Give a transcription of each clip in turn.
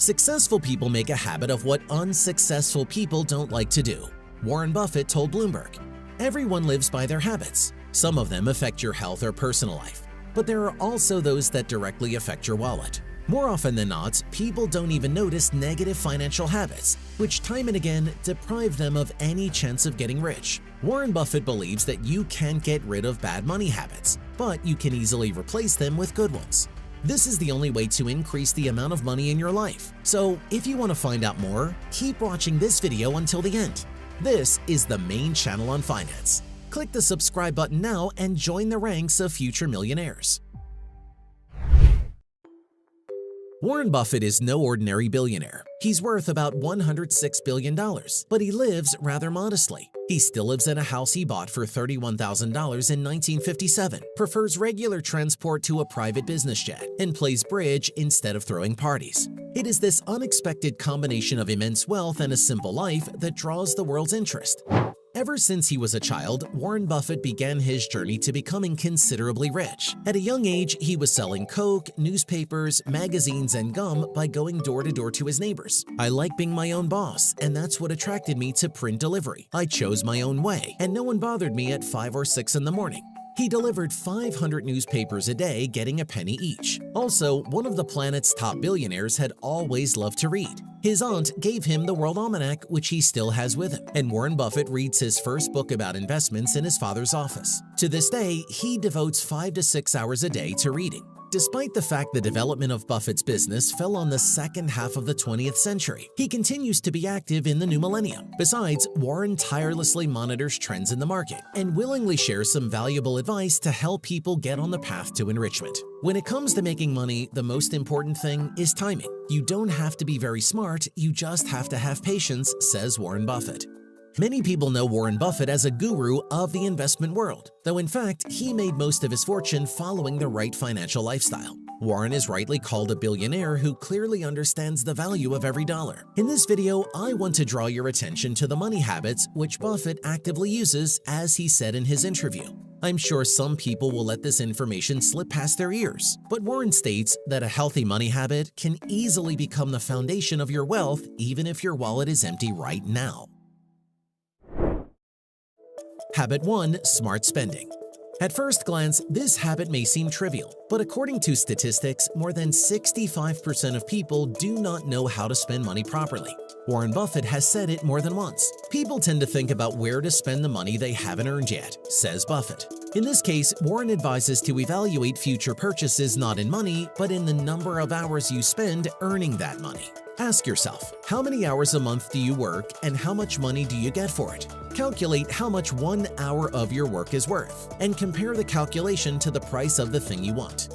Successful people make a habit of what unsuccessful people don't like to do. Warren Buffett told Bloomberg, "Everyone lives by their habits. Some of them affect your health or personal life, but there are also those that directly affect your wallet. More often than not, people don't even notice negative financial habits, which time and again deprive them of any chance of getting rich." Warren Buffett believes that you can't get rid of bad money habits, but you can easily replace them with good ones. This is the only way to increase the amount of money in your life. So if you want to find out more, keep watching this video until the end. This is the main channel on finance. Click the subscribe button now and join the ranks of future millionaires. Warren Buffett is no ordinary billionaire. He's worth about $106 billion, but he lives rather modestly. He still lives in a house he bought for $31,000 in 1957, prefers regular transport to a private business jet, and plays bridge instead of throwing parties. It is this unexpected combination of immense wealth and a simple life that draws the world's interest. Ever since he was a child, Warren Buffett began his journey to becoming considerably rich. At a young age, he was selling Coke, newspapers, magazines, and gum by going door to door to his neighbors. "I like being my own boss, and that's what attracted me to print delivery. I chose my own way, and no one bothered me at 5 or 6 in the morning." He delivered 500 newspapers a day, getting a penny each. Also, one of the planet's top billionaires had always loved to read. His aunt gave him the World Almanac, which he still has with him, and Warren Buffett reads his first book about investments in his father's office. To this day, he devotes 5 to 6 hours a day to reading. Despite the fact the development of Buffett's business fell on the second half of the 20th century, he continues to be active in the new millennium. Besides, Warren tirelessly monitors trends in the market and willingly shares some valuable advice to help people get on the path to enrichment. When it comes to making money, the most important thing is timing. You don't have to be very smart, you just have to have patience, says Warren Buffett. Many people know Warren Buffett as a guru of the investment world, though in fact, he made most of his fortune following the right financial lifestyle. Warren is rightly called a billionaire who clearly understands the value of every dollar. In this video, I want to draw your attention to the money habits which Buffett actively uses, as he said in his interview. I'm sure some people will let this information slip past their ears, but Warren states that a healthy money habit can easily become the foundation of your wealth even if your wallet is empty right now. Habit 1. Smart spending. At first glance, this habit may seem trivial, but according to statistics, more than 65% of people do not know how to spend money properly. Warren Buffett has said it more than once. People tend to think about where to spend the money they haven't earned yet, says Buffett. In this case, Warren advises to evaluate future purchases not in money, but in the number of hours you spend earning that money. Ask yourself, how many hours a month do you work and how much money do you get for it? Calculate how much 1 hour of your work is worth and compare the calculation to the price of the thing you want.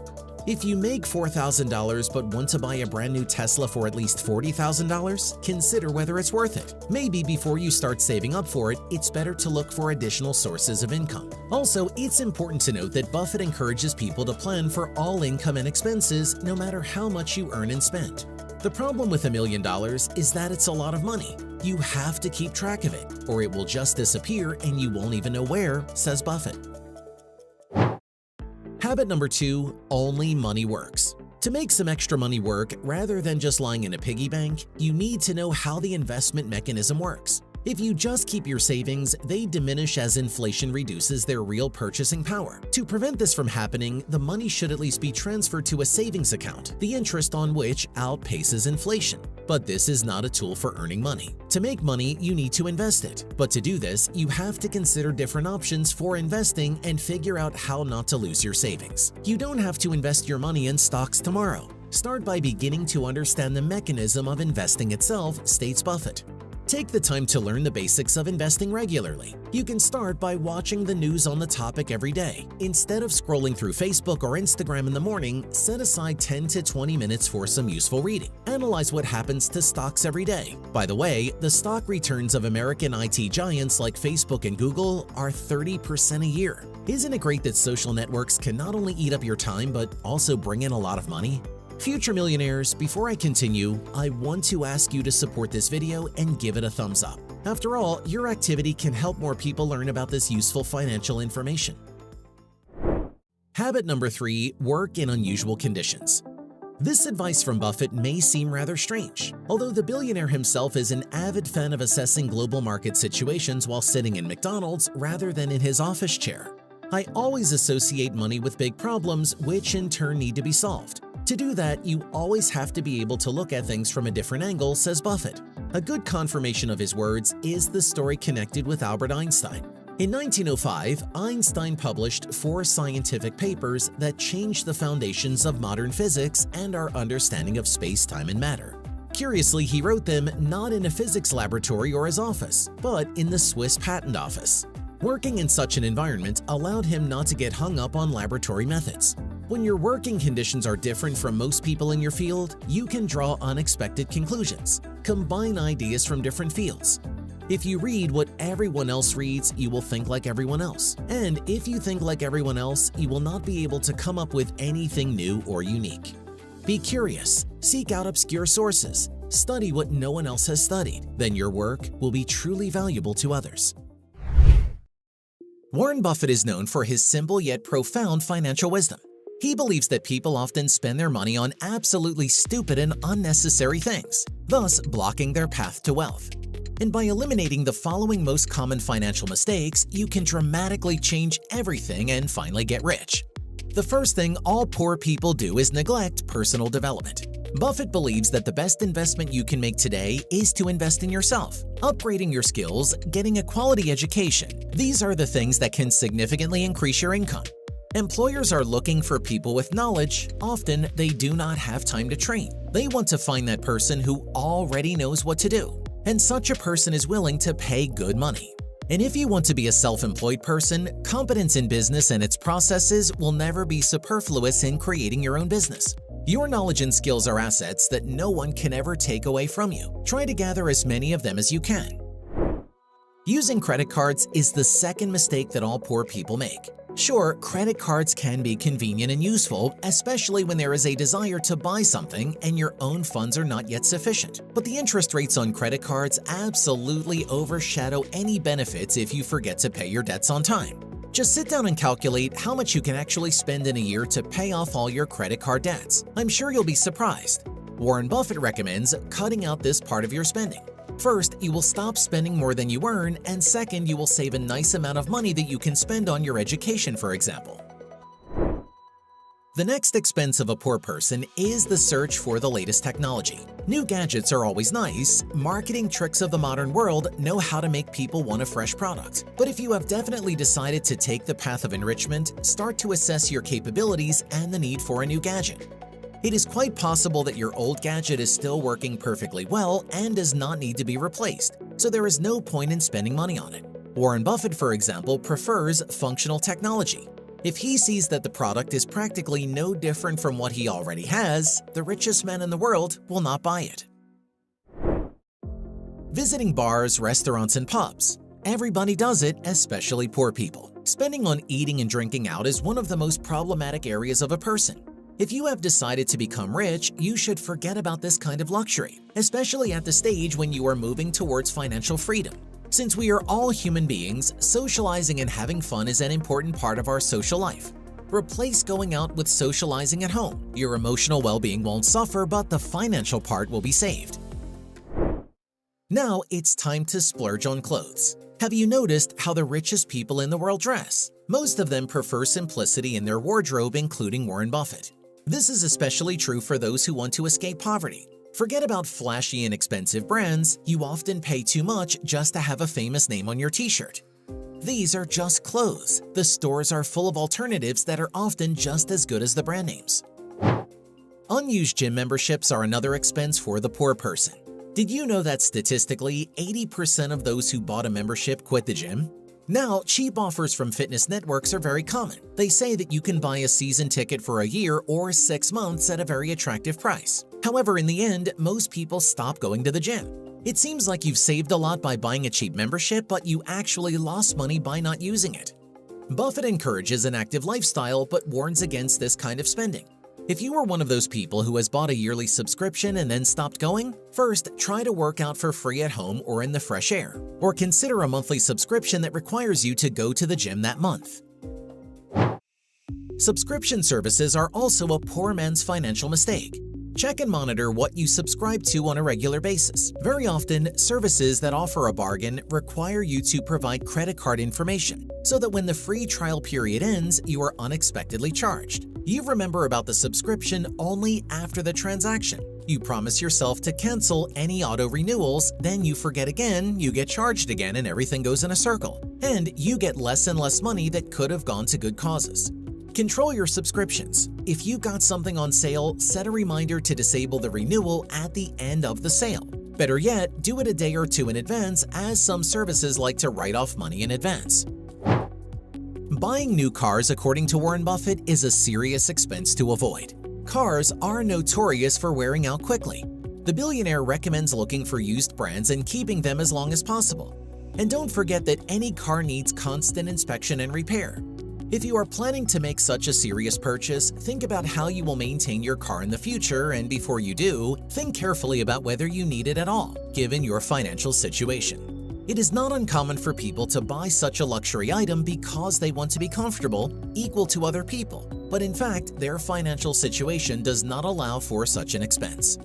If you make $4,000 but want to buy a brand new Tesla for at least $40,000, consider whether it's worth it. Maybe before you start saving up for it, it's better to look for additional sources of income. Also, it's important to note that Buffett encourages people to plan for all income and expenses no matter how much you earn and spend. The problem with $1 million is that it's a lot of money. You have to keep track of it, or it will just disappear and you won't even know where, says Buffett. Habit number 2. Only money works. To make some extra money work, rather than just lying in a piggy bank, you need to know how the investment mechanism works. If you just keep your savings, they diminish as inflation reduces their real purchasing power. To prevent this from happening, the money should at least be transferred to a savings account, the interest on which outpaces inflation. But this is not a tool for earning money. To make money, you need to invest it. But to do this, you have to consider different options for investing and figure out how not to lose your savings. You don't have to invest your money in stocks tomorrow. Start by beginning to understand the mechanism of investing itself, states Buffett. Take the time to learn the basics of investing regularly. You can start by watching the news on the topic every day. Instead of scrolling through Facebook or Instagram in the morning, set aside 10 to 20 minutes for some useful reading. Analyze what happens to stocks every day. By the way, the stock returns of American IT giants like Facebook and Google are 30% a year. Isn't it great that social networks can not only eat up your time but also bring in a lot of money? Future millionaires, before I continue, I want to ask you to support this video and give it a thumbs up. After all, your activity can help more people learn about this useful financial information. Habit number 3. Work in unusual conditions. This advice from Buffett may seem rather strange, although the billionaire himself is an avid fan of assessing global market situations while sitting in McDonald's rather than in his office chair. I always associate money with big problems, which in turn need to be solved. To do that, you always have to be able to look at things from a different angle, says Buffett. A good confirmation of his words is the story connected with Albert Einstein. In 1905, Einstein published 4 scientific papers that changed the foundations of modern physics and our understanding of space, time, and matter. Curiously, he wrote them not in a physics laboratory or his office, but in the Swiss Patent Office. Working in such an environment allowed him not to get hung up on laboratory methods. When your working conditions are different from most people in your field, you can draw unexpected conclusions, combine ideas from different fields. If you read what everyone else reads, you will think like everyone else. And if you think like everyone else, you will not be able to come up with anything new or unique. Be curious, seek out obscure sources, study what no one else has studied. Then your work will be truly valuable to others. Warren Buffett is known for his simple yet profound financial wisdom. He believes that people often spend their money on absolutely stupid and unnecessary things, thus blocking their path to wealth. And by eliminating the following most common financial mistakes, you can dramatically change everything and finally get rich. The first thing all poor people do is neglect personal development. Buffett believes that the best investment you can make today is to invest in yourself, upgrading your skills, getting a quality education. These are the things that can significantly increase your income. Employers are looking for people with knowledge. Often, they do not have time to train. They want to find that person who already knows what to do. And such a person is willing to pay good money. And if you want to be a self-employed person, competence in business and its processes will never be superfluous in creating your own business. Your knowledge and skills are assets that no one can ever take away from you. Try to gather as many of them as you can. Using credit cards is the second mistake that all poor people make. Sure, credit cards can be convenient and useful, especially when there is a desire to buy something and your own funds are not yet sufficient. But the interest rates on credit cards absolutely overshadow any benefits if you forget to pay your debts on time. Just sit down and calculate how much you can actually spend in a year to pay off all your credit card debts. I'm sure you'll be surprised. Warren Buffett recommends cutting out this part of your spending. First, you will stop spending more than you earn, and second, you will save a nice amount of money that you can spend on your education, for example. The next expense of a poor person is the search for the latest technology. New gadgets are always nice. Marketing tricks of the modern world know how to make people want a fresh product. But if you have definitely decided to take the path of enrichment, start to assess your capabilities and the need for a new gadget. It is quite possible that your old gadget is still working perfectly well and does not need to be replaced, so there is no point in spending money on it. Warren Buffett, for example, prefers functional technology. If he sees that the product is practically no different from what he already has, the richest man in the world will not buy it. Visiting bars, restaurants, and pubs. Everybody does it, especially poor people. Spending on eating and drinking out is one of the most problematic areas of a person. If you have decided to become rich, you should forget about this kind of luxury, especially at the stage when you are moving towards financial freedom. Since we are all human beings, socializing and having fun is an important part of our social life. Replace going out with socializing at home. Your emotional well-being won't suffer, but the financial part will be saved. Now it's time to splurge on clothes. Have you noticed how the richest people in the world dress? Most of them prefer simplicity in their wardrobe, including Warren Buffett. This is especially true for those who want to escape poverty. Forget about flashy and expensive brands. You often pay too much just to have a famous name on your t-shirt. These are just clothes. The stores are full of alternatives that are often just as good as the brand names. Unused gym memberships are another expense for the poor person. Did you know that statistically, 80% of those who bought a membership quit the gym? Now, cheap offers from fitness networks are very common. They say that you can buy a season ticket for a year or 6 months at a very attractive price. However, in the end, most people stop going to the gym. It seems like you've saved a lot by buying a cheap membership, but you actually lost money by not using it. Buffett encourages an active lifestyle but warns against this kind of spending. If you are one of those people who has bought a yearly subscription and then stopped going, first try to work out for free at home or in the fresh air, or consider a monthly subscription that requires you to go to the gym that month. Subscription services are also a poor man's financial mistake. Check and monitor what you subscribe to on a regular basis. Very often, services that offer a bargain require you to provide credit card information so that when the free trial period ends, you are unexpectedly charged. You remember about the subscription only after the transaction. You promise yourself to cancel any auto renewals, then you forget again, you get charged again, and everything goes in a circle. And you get less and less money that could have gone to good causes. Control your subscriptions. If you got something on sale, set a reminder to disable the renewal at the end of the sale. Better yet, do it a day or two in advance, as some services like to write off money in advance. Buying new cars, according to Warren Buffett, is a serious expense to avoid. Cars are notorious for wearing out quickly. The billionaire recommends looking for used brands and keeping them as long as possible. And don't forget that any car needs constant inspection and repair. If you are planning to make such a serious purchase, think about how you will maintain your car in the future, and before you do, think carefully about whether you need it at all, given your financial situation. It is not uncommon for people to buy such a luxury item because they want to be comfortable, equal to other people, but in fact, their financial situation does not allow for such an expense.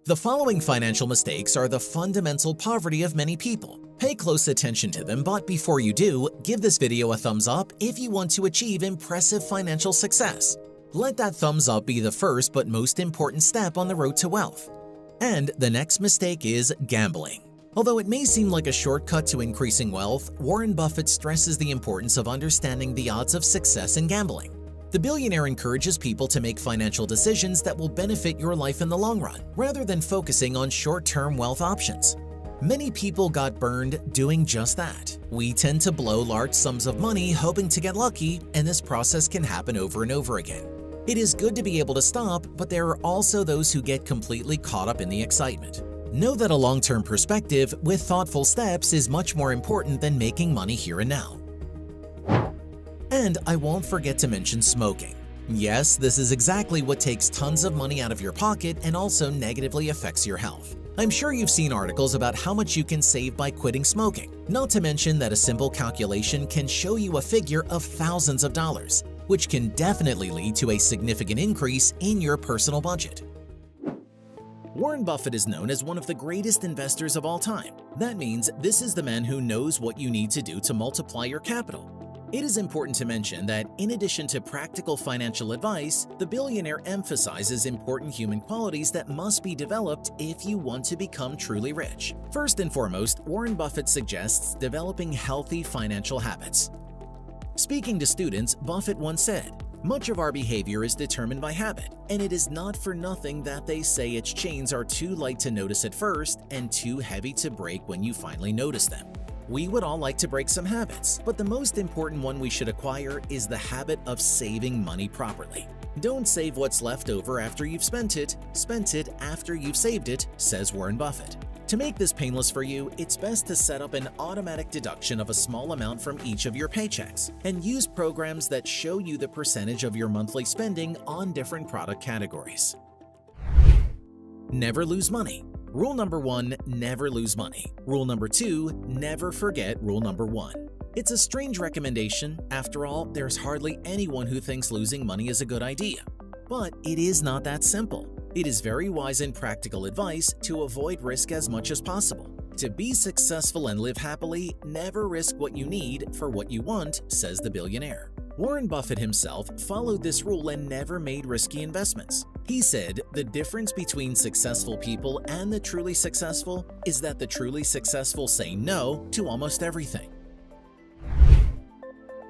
The following financial mistakes are the fundamental poverty of many people. Pay close attention to them, but before you do, give this video a thumbs up if you want to achieve impressive financial success. Let that thumbs up be the first but most important step on the road to wealth. And the next mistake is gambling. Although it may seem like a shortcut to increasing wealth, Warren Buffett stresses the importance of understanding the odds of success in gambling. The billionaire encourages people to make financial decisions that will benefit your life in the long run, rather than focusing on short-term wealth options. Many people got burned doing just that. We tend to blow large sums of money hoping to get lucky, and this process can happen over and over again. It is good to be able to stop, but there are also those who get completely caught up in the excitement. Know that a long-term perspective with thoughtful steps is much more important than making money here and now. And I won't forget to mention smoking. Yes, this is exactly what takes tons of money out of your pocket and also negatively affects your health. I'm sure you've seen articles about how much you can save by quitting smoking, not to mention that a simple calculation can show you a figure of thousands of dollars, which can definitely lead to a significant increase in your personal budget. Warren Buffett is known as one of the greatest investors of all time. That means this is the man who knows what you need to do to multiply your capital. It is important to mention that in addition to practical financial advice, the billionaire emphasizes important human qualities that must be developed if you want to become truly rich. First and foremost, Warren Buffett suggests developing healthy financial habits. Speaking to students, Buffett once said, "Much of our behavior is determined by habit, and it is not for nothing that they say its chains are too light to notice at first and too heavy to break when you finally notice them." We would all like to break some habits, but the most important one we should acquire is the habit of saving money properly. Don't save what's left over after you've spent it after you've saved it, says Warren Buffett. To make this painless for you, it's best to set up an automatic deduction of a small amount from each of your paychecks and use programs that show you the percentage of your monthly spending on different product categories. Never lose money. Rule number 1, never lose money. Rule number 2, never forget rule number 1. It's a strange recommendation. After all, there's hardly anyone who thinks losing money is a good idea. But it is not that simple. It is very wise and practical advice to avoid risk as much as possible. To be successful and live happily, never risk what you need for what you want, says the billionaire. Warren Buffett himself followed this rule and never made risky investments. He said, "The difference between successful people and the truly successful is that the truly successful say no to almost everything."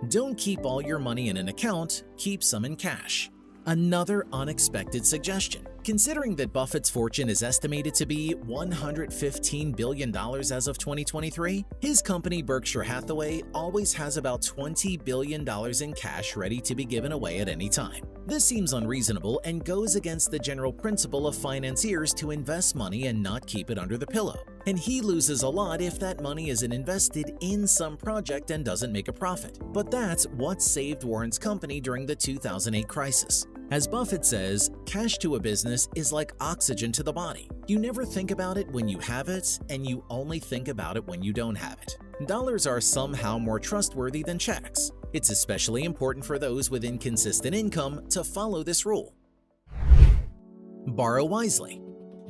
Don't keep all your money in an account, keep some in cash. Another unexpected suggestion. Considering that Buffett's fortune is estimated to be $115 billion as of 2023, his company Berkshire Hathaway always has about $20 billion in cash ready to be given away at any time. This seems unreasonable and goes against the general principle of financiers to invest money and not keep it under the pillow. And he loses a lot if that money isn't invested in some project and doesn't make a profit. But that's what saved Warren's company during the 2008 crisis. As Buffett says, cash to a business is like oxygen to the body. You never think about it when you have it, and you only think about it when you don't have it. Dollars are somehow more trustworthy than checks. It's especially important for those with inconsistent income to follow this rule. Borrow wisely.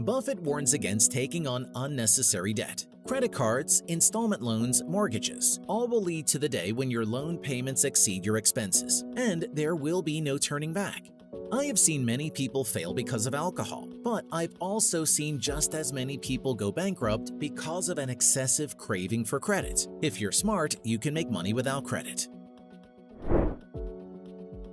Buffett warns against taking on unnecessary debt. Credit cards, installment loans, mortgages all will lead to the day when your loan payments exceed your expenses, and there will be no turning back. I have seen many people fail because of alcohol, but I've also seen just as many people go bankrupt because of an excessive craving for credit. If you're smart, you can make money without credit.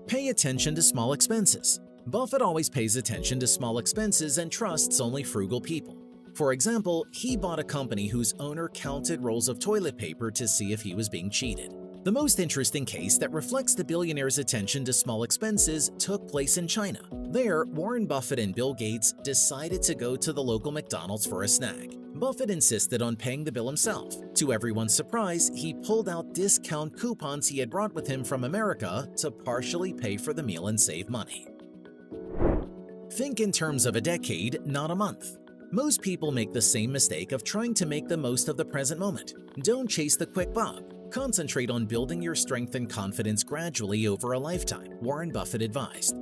Pay attention to small expenses. Buffett always pays attention to small expenses and trusts only frugal people. For example, he bought a company whose owner counted rolls of toilet paper to see if he was being cheated. The most interesting case that reflects the billionaire's attention to small expenses took place in China. There, Warren Buffett and Bill Gates decided to go to the local McDonald's for a snack. Buffett insisted on paying the bill himself. To everyone's surprise, he pulled out discount coupons he had brought with him from America to partially pay for the meal and save money. Think in terms of a decade, not a month. Most people make the same mistake of trying to make the most of the present moment. Don't chase the quick buck. Concentrate on building your strength and confidence gradually over a lifetime, Warren Buffett advised.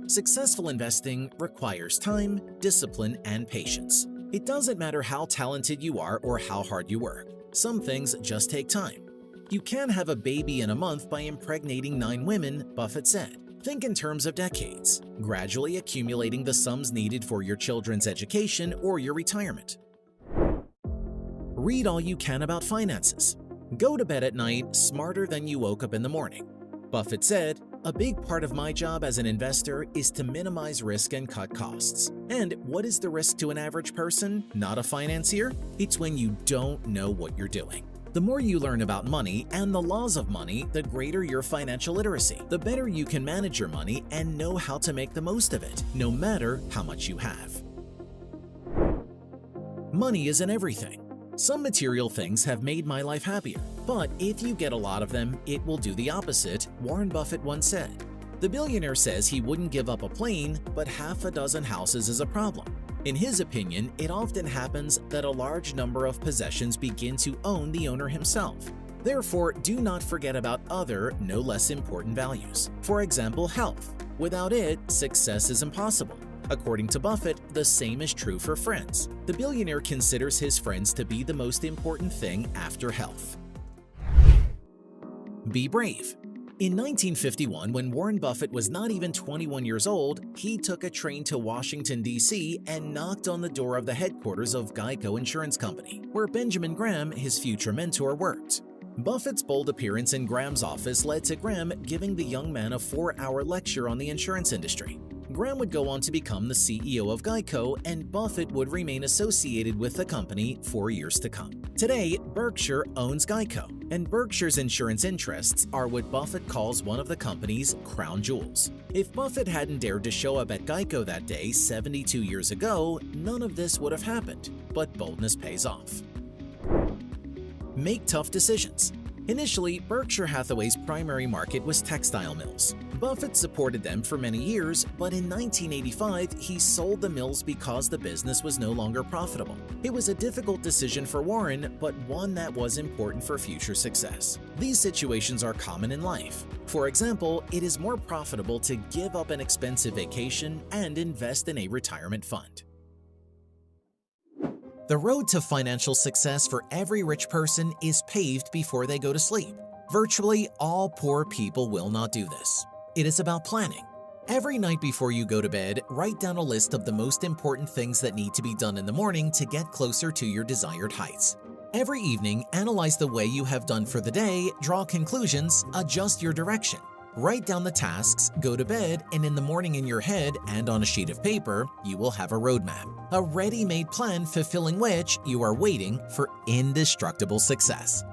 Successful investing requires time, discipline, and patience. It doesn't matter how talented you are or how hard you work. Some things just take time. You can have a baby in a month by impregnating 9 women, Buffett said. Think in terms of decades, gradually accumulating the sums needed for your children's education or your retirement. Read all you can about finances. Go to bed at night smarter than you woke up in the morning. Buffett said, "A big part of my job as an investor is to minimize risk and cut costs." And what is the risk to an average person, not a financier? It's when you don't know what you're doing. The more you learn about money and the laws of money, the greater your financial literacy, the better you can manage your money and know how to make the most of it, no matter how much you have. Money isn't everything. Some material things have made my life happier, but if you get a lot of them, it will do the opposite, Warren Buffett once said. The billionaire says he wouldn't give up a plane, but half a dozen houses is a problem. In his opinion, it often happens that a large number of possessions begin to own the owner himself. Therefore, do not forget about other, no less important values. For example, health. Without it, success is impossible. According to Buffett, the same is true for friends. The billionaire considers his friends to be the most important thing after health. Be brave. In 1951, when Warren Buffett was not even 21 years old, he took a train to Washington, D.C. and knocked on the door of the headquarters of Geico Insurance Company, where Benjamin Graham, his future mentor, worked. Buffett's bold appearance in Graham's office led to Graham giving the young man a 4-hour lecture on the insurance industry. Graham would go on to become the CEO of Geico, and Buffett would remain associated with the company for years to come. Today, Berkshire owns Geico, and Berkshire's insurance interests are what Buffett calls one of the company's crown jewels. If Buffett hadn't dared to show up at Geico that day 72 years ago, none of this would have happened, but boldness pays off. Make tough decisions. Initially, Berkshire Hathaway's primary market was textile mills. Buffett supported them for many years, but in 1985, he sold the mills because the business was no longer profitable. It was a difficult decision for Warren, but one that was important for future success. These situations are common in life. For example, it is more profitable to give up an expensive vacation and invest in a retirement fund. The road to financial success for every rich person is paved before they go to sleep. Virtually all poor people will not do this. It is about planning. Every night before you go to bed, write down a list of the most important things that need to be done in the morning to get closer to your desired heights. Every evening, analyze the way you have done for the day, draw conclusions, adjust your direction. Write down the tasks, go to bed, and in the morning in your head and on a sheet of paper, you will have a roadmap, a ready-made plan fulfilling which you are waiting for indestructible success.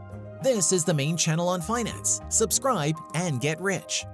This is the main channel on finance. Subscribe and get rich.